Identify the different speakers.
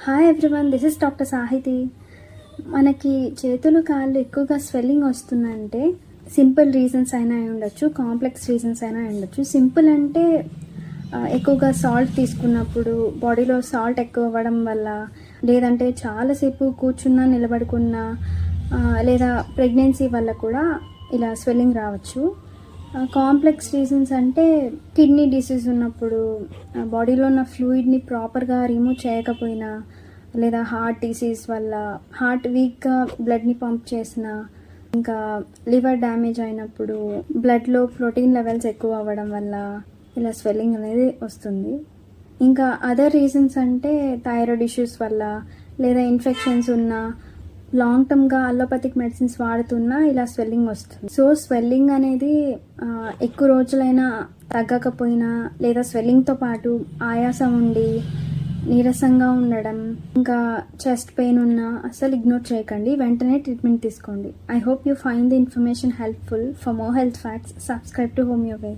Speaker 1: Hi everyone, this is doctor Sahithi. మనకి చేతులు కాళ్ళు ఎక్కువగా స్వెల్లింగ్ వస్తుందంటే సింపుల్ రీజన్స్ అయినా అయి ఉండొచ్చు, కాంప్లెక్స్ రీజన్స్ అయినా అయి ఉండొచ్చు. సింపుల్ అంటే ఎక్కువగా సాల్ట్ తీసుకున్నప్పుడు బాడీలో సాల్ట్ ఎక్కువ అవ్వడం వల్ల, లేదంటే చాలాసేపు కూర్చున్నా నిలబడుకున్నా, లేదా ప్రెగ్నెన్సీ వల్ల కూడా ఇలా స్వెల్లింగ్ రావచ్చు. కాంప్లెక్స్ రీజన్స్ అంటే కిడ్నీ డిసీజ్ ఉన్నప్పుడు, బాడీలో ఉన్న ఫ్లూయిడ్ని ప్రాపర్గా రిమూవ్ చేయకపోయినా, లేదా హార్ట్ డిసీజ్ వల్ల హార్ట్ వీక్గా బ్లడ్ని పంప్ చేసిన, ఇంకా లివర్ డ్యామేజ్ అయినప్పుడు బ్లడ్లో ప్రోటీన్ లెవెల్స్ ఎక్కువ అవ్వడం వల్ల ఇలా స్వెల్లింగ్ అనేది వస్తుంది. ఇంకా అదర్ రీజన్స్ అంటే థైరాయిడ్ ఇష్యూస్ వల్ల, లేదా ఇన్ఫెక్షన్స్ ఉన్న, లాంగ్ టర్మ్గా అలోపతిక్ మెడిసిన్స్ వాడుతున్నా ఇలా స్వెల్లింగ్ వస్తుంది. సో స్వెల్లింగ్ అనేది ఎక్కువ రోజులైనా తగ్గకపోయినా, లేదా స్వెల్లింగ్తో పాటు ఆయాసం ఉండి నీరసంగా ఉండడం, ఇంకా చెస్ట్ పెయిన్ ఉన్నా అస్సలు ఇగ్నోర్ చేయకండి, వెంటనే ట్రీట్మెంట్ తీసుకోండి. I hope you find the information helpful. For more health facts, subscribe to homeopathy.